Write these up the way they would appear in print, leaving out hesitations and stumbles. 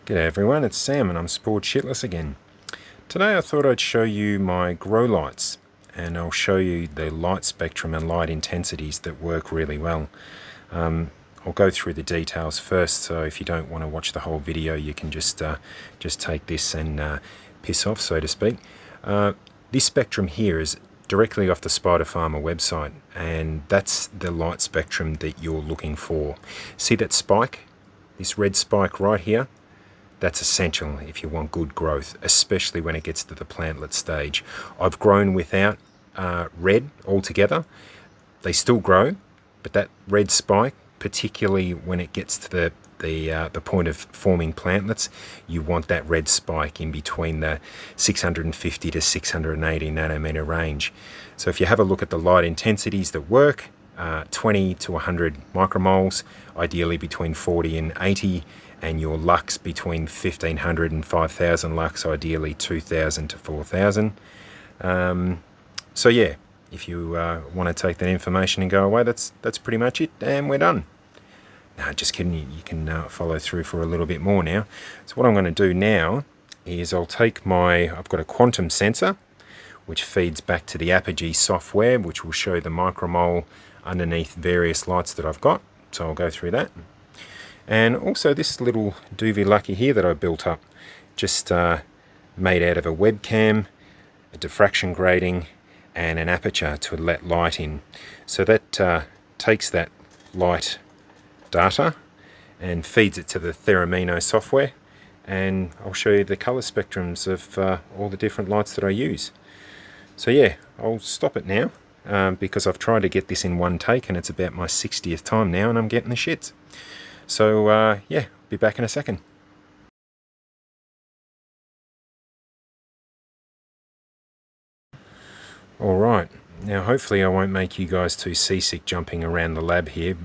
G'day everyone, it's Sam and I'm Spored Shitless again. Today I thought I'd show you my grow lights, and I'll show you the light spectrum and light intensities that work really well. I'll go through the details first, so if you don't want to watch the whole video you can just take this and piss off, so to speak. This spectrum here is directly off the Spider Farmer website, and that's the light spectrum that you're looking for. See that spike? This red spike right here? That's essential if you want good growth, especially when it gets to the plantlet stage. I've grown without red altogether. They still grow, but that red spike, particularly when it gets to the point of forming plantlets, you want that red spike in between the 650 to 680 nanometer range. So if you have a look at the light intensities that work, 20 to 100 micromoles, ideally between 40 and 80, and your lux between 1500 and 5000 lux, ideally 2000 to 4000. So yeah, if you want to take that information and go away, that's pretty much it, and we're done. No, just kidding, you can follow through for a little bit more now. So what I'm going to do now is I'll take I've got a quantum sensor which feeds back to the Apogee software, which will show the micromole underneath various lights that I've got. So I'll go through that. And also this little doovie lucky here that I built up, just made out of a webcam, a diffraction grating, and an aperture to let light in. So that takes that light data and feeds it to the Theramino software, and I'll show you the color spectrums of all the different lights that I use. So yeah, I'll stop it now because I've tried to get this in one take and it's about my 60th time now and I'm getting the shits. So yeah, be back in a second. Alright, now hopefully I won't make you guys too seasick jumping around the lab here.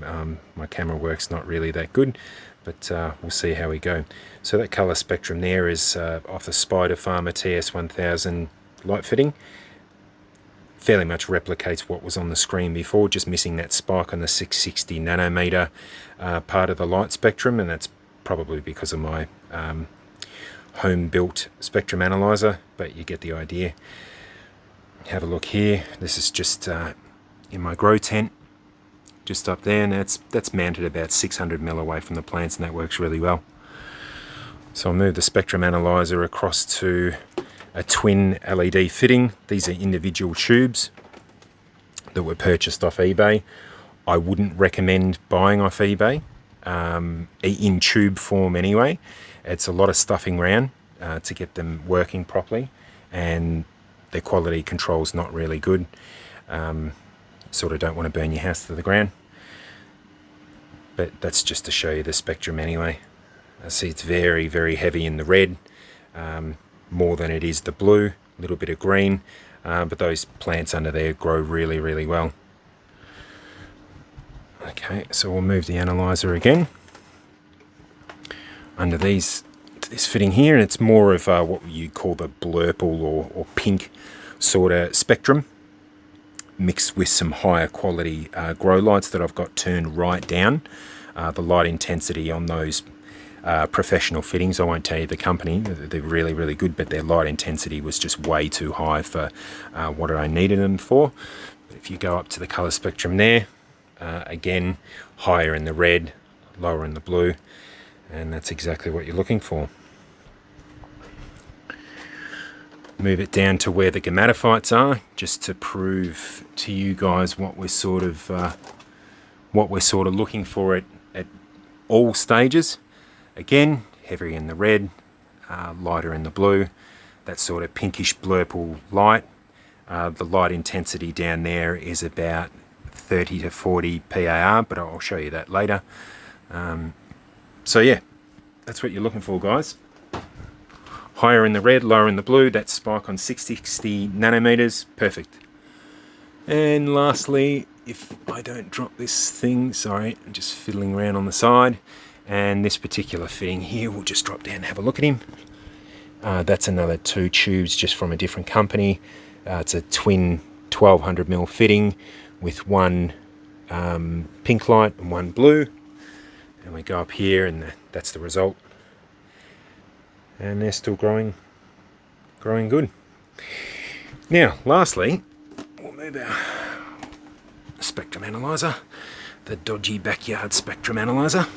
My camera work's not really that good, but we'll see how we go. So that colour spectrum there is off the Spider Farmer TS1000 light fitting. Fairly much replicates what was on the screen before, just missing that spike on the 660 nanometer part of the light spectrum, and that's probably because of my home-built spectrum analyzer, but you get the idea. Have a look here. This is just in my grow tent, just up there, and that's mounted about 600 mil away from the plants, and that works really well. So I'll move the spectrum analyzer across to a twin LED fitting. These are individual tubes that were purchased off eBay. I wouldn't recommend buying off eBay in tube form anyway. It's a lot of stuffing around to get them working properly, and their quality control's not really good. Sort of don't want to burn your house to the ground, but that's just to show you the spectrum anyway. I see it's very, very heavy in the red, more than it is the blue, a little bit of green, but those plants under there grow really, really well. Okay, so we'll move the analyzer again under this fitting here, and it's more of what you call the blurple or pink sort of spectrum, mixed with some higher quality grow lights that I've got turned right down. The light intensity on those professional fittings, I won't tell you the company, they're really, really good, but their light intensity was just way too high for what I needed them for. But if you go up to the color spectrum there, again, higher in the red, lower in the blue, and that's exactly what you're looking for. Move it down to where the gametophytes are, just to prove to you guys what we're sort of looking for at all stages. Again, heavier in the red, lighter in the blue, that sort of pinkish blurple light. The light intensity down there is about 30 to 40 PAR, but I'll show you that later. So yeah, that's what you're looking for, guys. Higher in the red, lower in the blue, that spike on 660 nanometers, perfect. And lastly, if I don't drop this thing, sorry, I'm just fiddling around on the side, and this particular fitting here, we'll just drop down and have a look at him. That's another two tubes just from a different company. It's a twin 1200 mil fitting with one pink light and one blue. And we go up here and that's the result. and they're still growing good. Now, lastly, we'll move our spectrum analyzer, the dodgy backyard spectrum analyzer,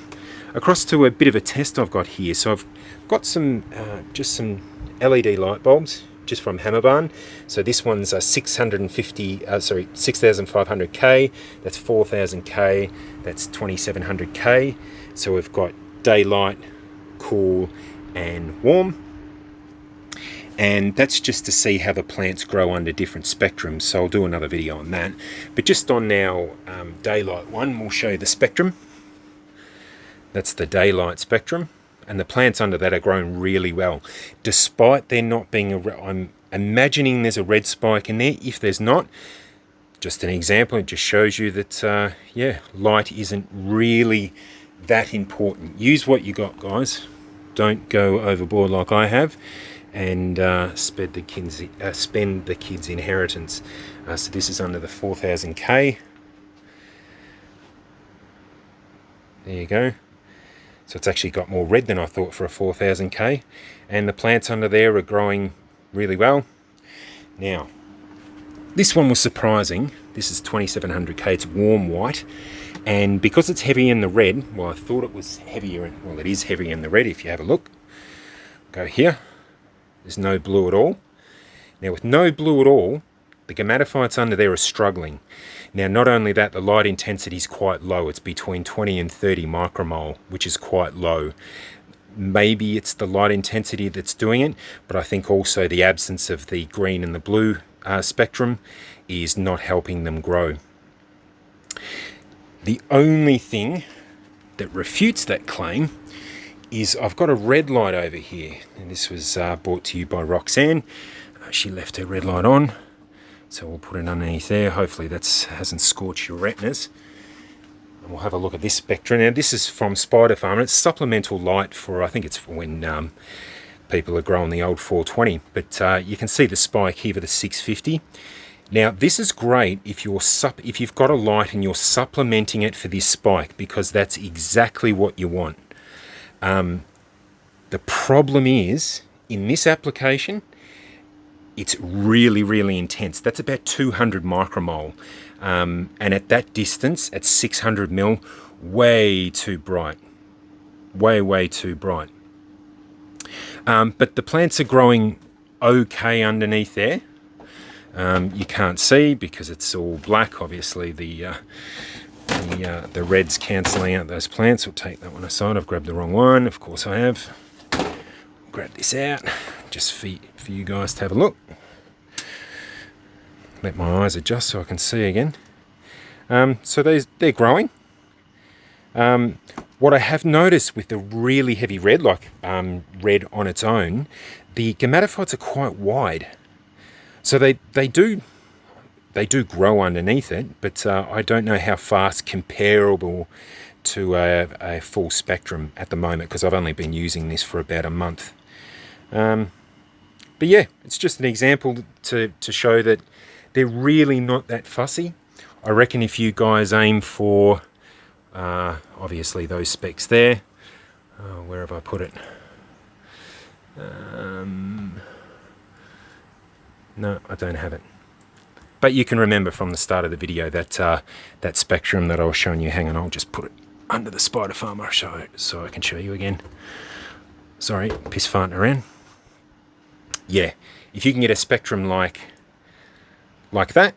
across to a bit of a test I've got here. So I've got some just some LED light bulbs just from Hammerbarn. So this one's a 6500K, that's 4000K, that's 2700K. So we've got daylight, cool and warm. And that's just to see how the plants grow under different spectrums. So I'll do another video on that. But just on our daylight one, we'll show you the spectrum. That's the daylight spectrum. And the plants under that are growing really well. Despite there not being I'm imagining there's a red spike in there. If there's not, just an example, it just shows you that, yeah, light isn't really that important. Use what you got, guys. Don't go overboard like I have. And spend the kids' inheritance. So this is under the 4000K. There you go. So it's actually got more red than I thought for a 4000K. And the plants under there are growing really well. Now, this one was surprising. This is 2700K. It's warm white. And because it's heavy in the red, well, I thought it was heavier. Well, it is heavy in the red if you have a look. Go here. There's no blue at all. Now with no blue at all, the gametophytes under there are struggling. Now not only that, the light intensity is quite low. It's between 20 and 30 micromole, which is quite low. Maybe it's the light intensity that's doing it, but I think also the absence of the green and the blue spectrum is not helping them grow. The only thing that refutes that claim is I've got a red light over here, and this was brought to you by Roxanne. She left her red light on, so we'll put it underneath there. Hopefully that hasn't scorched your retinas. And we'll have a look at this spectrum. Now this is from Spider Farm. It's supplemental light for, I think it's for when people are growing the old 420, but you can see the spike here for the 650. Now this is great if you've got a light and you're supplementing it for this spike, because that's exactly what you want. The problem is, in this application, it's really, really intense. That's about 200 micromole. And at that distance, at 600 mil, way too bright. Way, way too bright. But the plants are growing okay underneath there. You can't see because it's all black. Obviously, the red's cancelling out those plants. We'll take that one aside. I've grabbed the wrong one. Of course I have. Grab this out just for you guys to have a look. Let my eyes adjust so I can see again. So they're growing. What I have noticed with the really heavy red, like red on its own, the gametophytes are quite wide. So they do grow underneath it, but I don't know how fast comparable to a full spectrum at the moment, because I've only been using this for about a month. But yeah, it's just an example to show that they're really not that fussy. I reckon if you guys aim for, obviously those specs there, where have I put it? No, I don't have it. But you can remember from the start of the video that that spectrum that I was showing you. Hang on, I'll just put it under the Spider Farm so I can show you again. Sorry, piss farting around. Yeah, if you can get a spectrum like that,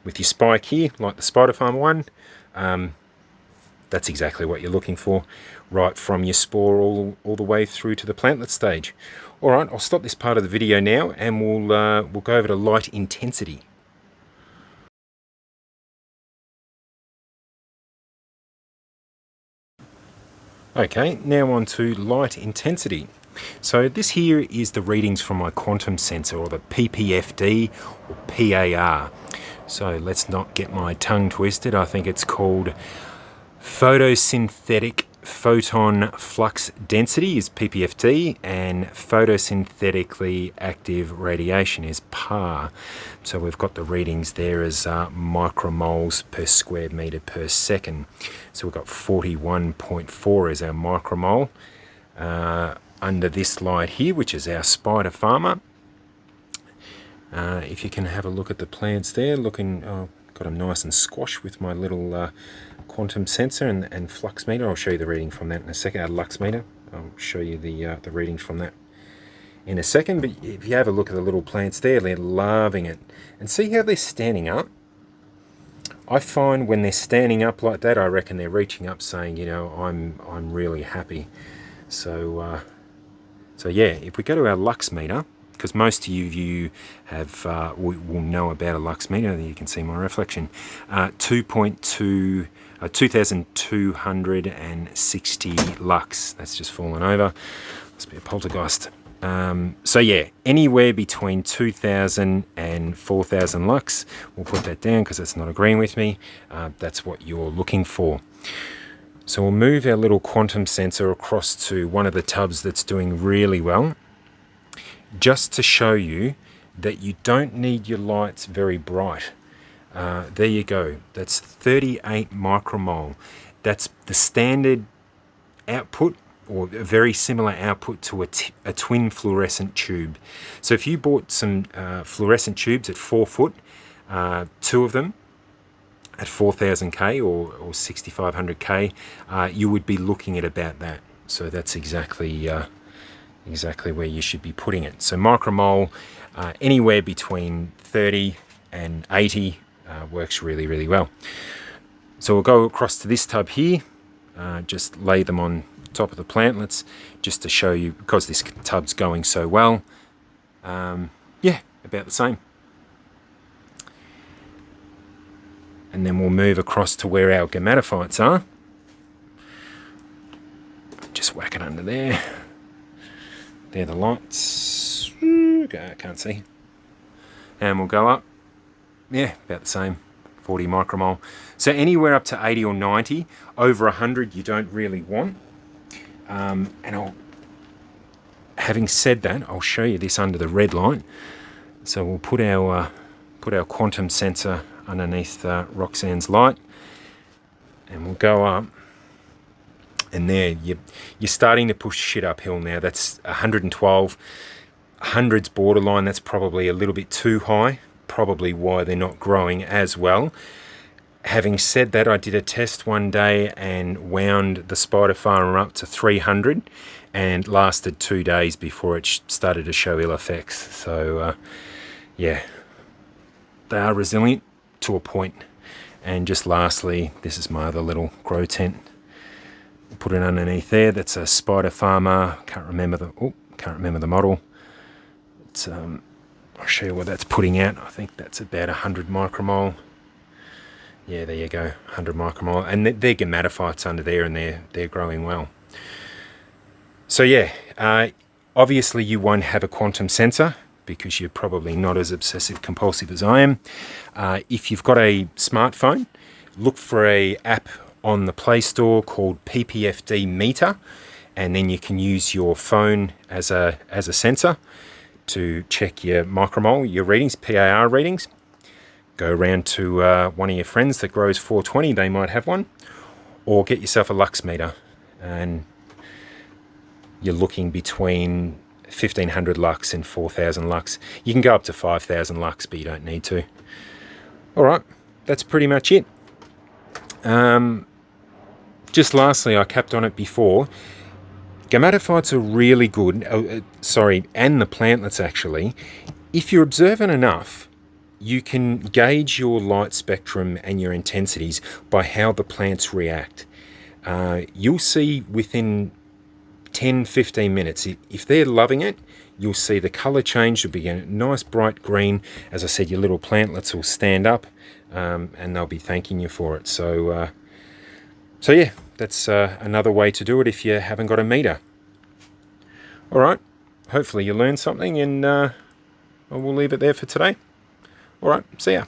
with your spike here, like the Spider Farm one, that's exactly what you're looking for, right from your spore all the way through to the plantlet stage. All right, I'll stop this part of the video now, and we'll go over to light intensity. Okay, now on to light intensity. So this here is the readings from my quantum sensor, or the PPFD or PAR. So let's not get my tongue twisted. I think it's called photosynthetic photon flux density is PPFD, and photosynthetically active radiation is PAR. So we've got the readings there as micromoles per square meter per second. So we've got 41.4 as our micromole. under this light here, which is our spider farmer. If you can have a look at the plants there, looking, got them nice and squashed with my little quantum sensor and flux meter. I'll show you the reading from that in a second. Lux meter. I'll show you the readings from that in a second. But if you have a look at the little plants there, they're loving it. And see how they're standing up? I find when they're standing up like that, I reckon they're reaching up saying, you know, I'm really happy. So yeah, if we go to our lux meter, because most of you have will know about a lux meter, you can see my reflection, 2260 lux. That's just fallen over. Must be a poltergeist. So yeah, anywhere between 2000 and 4000 lux. We'll put that down because that's not agreeing with me. That's what you're looking for. So we'll move our little quantum sensor across to one of the tubs that's doing really well, just to show you that you don't need your lights very bright. There you go. That's 38 micromole. That's the standard output, or a very similar output to a twin fluorescent tube. So if you bought some fluorescent tubes at 4 foot, 2 of them at 4000K or 6500K, you would be looking at about that. So that's exactly where you should be putting it. So micromole, anywhere between 30 and 80 works really, really well. So we'll go across to this tub here, just lay them on top of the plantlets, just to show you, because this tub's going so well. Yeah, about the same. And then we'll move across to where our gametophytes are. Just whack it under there. They're the lights. I can't see. And we'll go up. Yeah, about the same. 40 micromole. So anywhere up to 80 or 90, over 100 you don't really want. Having said that, I'll show you this under the red light. So we'll put our quantum sensor underneath Roxanne's light, and we'll go up. And there, you're starting to push shit uphill now. That's 112. 100's borderline. That's probably a little bit too high. Probably why they're not growing as well. Having said that, I did a test one day and wound the spider farmer up to 300 and lasted 2 days before it started to show ill effects. So yeah, they are resilient to a point. And just lastly, this is my other little grow tent. Put it underneath there. That's a spider farmer. Can't remember the model. It's I'll show you what that's putting out. I think that's about 100 micromole. Yeah, there you go, 100 micromole. And they're gametophytes under there, and they're growing well. So yeah, obviously you won't have a quantum sensor because you're probably not as obsessive compulsive as I am. If you've got a smartphone, look for an app on the Play Store called PPFD Meter, and then you can use your phone as a sensor to check your micromole, your readings, PAR readings. Go around to one of your friends that grows 420, they might have one, or get yourself a lux meter, and you're looking between 1500 lux and 4000 lux. You can go up to 5000 lux, but you don't need to. All right, that's pretty much it. Just lastly, I capped on it before, gametophytes are really good, and the plantlets actually. If you're observant enough, you can gauge your light spectrum and your intensities by how the plants react. You'll see within 10-15 minutes, if they're loving it, you'll see the color change. You'll be a nice bright green. As I said, your little plantlets will stand up, and they'll be thanking you for it. So yeah, that's another way to do it if you haven't got a meter. All right, hopefully you learned something, and we'll leave it there for today. All right, see ya.